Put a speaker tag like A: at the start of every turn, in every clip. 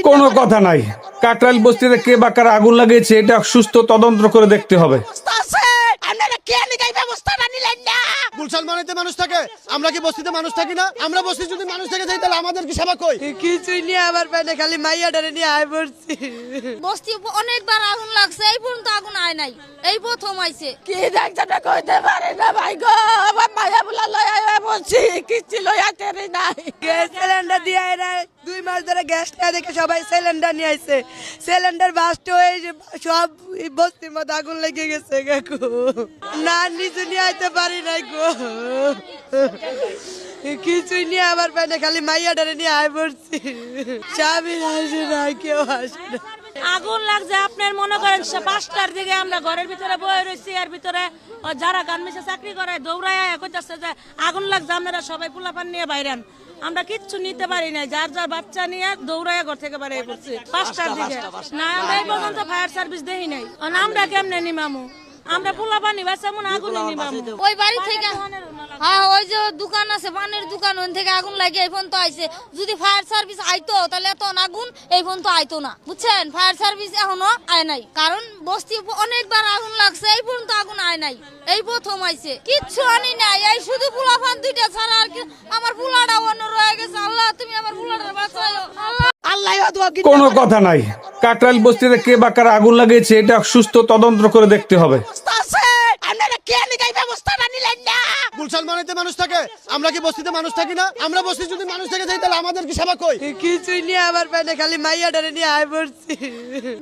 A: কোনো কথা নাই। কাকরাইল বস্তিতে কে বা কারা আগুন লাগিয়েছে এটা সুস্থ তদন্ত করে দেখতে হবে।
B: গুলশান মানেতে মানুষ থাকে, আমরা কি বস্তিতে মানুষ থাকি না? আমরা বস্তি যদি মানুষ থেকে যাই তাহলে আমাদের কি সেবা কই?
C: কিছুই নিয়ে আমার পায়ে খালি মাইয়া ডারে নিয়ে আয় পড়ছি।
D: বস্তি অনেকবার আগুন লাগছে, এই পর্যন্ত আগুন আয় নাই, এই প্রথম আইছে।
C: কি দেখছটা কইতে পারে না ভাই গো, আমার মাইয়া বুলা লই আয় পড়ছি, কিছু লই আতে নাই। গ্যাস সিলিন্ডার দিয়ে আইরা 2 মাস ধরে গ্যাস না দেখে সবাই সিলিন্ডার নিয়ে আইছে। সিলিন্ডার বাস্ট হয়ে সব বস্তির মধ্যে আগুন লেগে গেছে গো। না নিজে নিয়ে আইতে পারি নাই গো। কিছুই নিয়ে আমার পায়ে খালি মাইয়া ডারে নিয়ে আয় পড়ছি। স্বামী আসে না, কেউ আসে না।
E: আগুন লাগছে আপনার মনে করেন 5টার দিকে আমরা ঘরের ভিতরে বয়ে রয়েছি, এর ভিতরে যারা গার্মেন্টসে চাকরি করে দৌড়ায় কইতাছে যে আগুন লাগছে, আপনারা সবাই পোলাপান নিয়ে বাইরেন। আমরা কিচ্ছু নিতে পারি না, যার যার বাচ্চা নিয়ে দৌড়ায় ঘর থেকে বাইরে পড়ছি 5টার দিকে। না আমরা এই পর্যন্ত ফায়ার সার্ভিস দেখি নাই, আমরা কেমনে নিমামু? আমরা পোলাপানি বাঁচামু না আগুনে নিমামু?
D: ওই বাড়ি থেকে হ্যাঁ, ওই যে দোকান আছে পানের দোকান, ওই থেকে আগুন লাগে এই ফোন তো আইছে। যদি ফায়ার সার্ভিস আইতো তাহলে এত আগুন এই ফোন তো আইতো না, বুঝছেন? ফায়ার সার্ভিস এখনো আয় নাই, কারণ বস্তি অনেকবার আগুন লাগছে, এই পর্যন্ত আগুন আয় নাই, এই প্রথম আইছে। কিচ্ছু আনি নাই, এই শুধু পোলাপান 2টা ছাড়া আর কি। আমার পোলাটা অন্য রয়ে গেছে। আল্লাহ তুমি আমার পোলাটা বাঁচাও আল্লাহ।
A: কোনো কথা নাই। কাকরাইল বস্তিতে কে বা কারা আগুন লাগিয়েছে এটা সুস্থ তদন্ত করে দেখতে হবে।
B: গুলশান মানেতে মানুষ থাকে, আমরা কি বস্তিতে মানুষ থাকি না? আমরা বস্তি যদি মানুষ থেকে যাই তাহলে আমাদের কি সেবা কই?
C: কিছুই নিয়ে আমার পায়ে খালি মাইয়া ডারে নিয়ে আয় পড়ছি।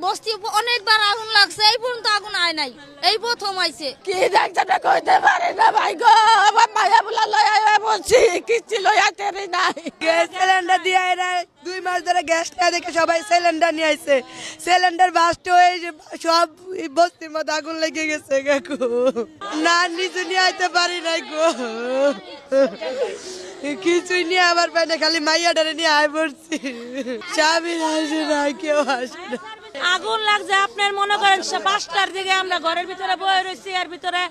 D: বস্তি অনেকবার আগুন লাগছে, এই পর্যন্ত আগুন আয় নাই, এই প্রথম আইছে।
C: কি দেখছটা কইতে পারে না ভাই গো, আমার মাইয়া বুলা লই আয় পড়ছি, কিছু লই আতে নাই। গ্যাস সিলিন্ডার দিয়ে আইরা 2 মাস ধরে গ্যাস না দেখে সবাই সিলিন্ডার নিয়ে আইছে। সিলিন্ডার বাস্ট হয়ে সব বস্তির মধ্যে আগুন লেগে গেছে গো। না নিজে নিয়ে আইতে পারি নাই গো। কিছুই নিয়ে আমার পায়ে খালি মাইয়া ডারে নিয়ে আয় পড়ছি। স্বামী আসে না, কেউ আসে না।
E: আগুন লাগছে আপনার মনে করেন 5টার দিকে আমরা ঘরের ভিতরে বয়ে রয়েছি, এর ভিতরে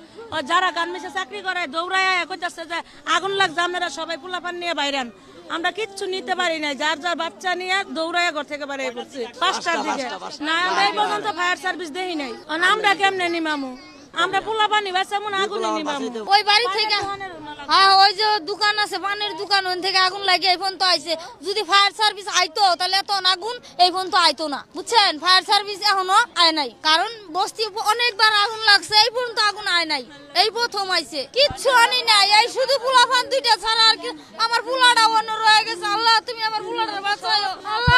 E: যারা গার্মেন্টসে চাকরি করে দৌড়ায় কইতাছে যে আগুন লাগছে, আপনারা সবাই পোলাপান নিয়ে বাইরেন। আমরা কিচ্ছু নিতে পারি না, যার যার বাচ্চা নিয়ে দৌড়ায় ঘর থেকে বাইরে পড়ছি 5টার দিকে। না আমরা এই পর্যন্ত ফায়ার সার্ভিস দেখি নাই, আমরা কেমনে নিমামু? আমরা পোলাপানি বাঁচামু না আগুনে নিমামু?
D: ওই বাড়ি থেকে হ্যাঁ, ওই যে দোকান আছে পানের দোকান, ওই থেকে আগুন লাগে এই ফোন তো আইছে। যদি ফায়ার সার্ভিস আইতো তাহলে এত আগুন এই ফোন তো আইতো না, বুঝছেন? ফায়ার সার্ভিস এখনো আয় নাই, কারণ বস্তি অনেকবার আগুন লাগছে, এই পর্যন্ত আগুন আয় নাই, এই প্রথম আইছে। কিচ্ছু আনি নাই, এই শুধু পোলাপান 2টা ছাড়া আর কি। আমার পোলাটা অন্য রয়ে গেছে। আল্লাহ তুমি আমার পোলাটা বাঁচাও আল্লাহ।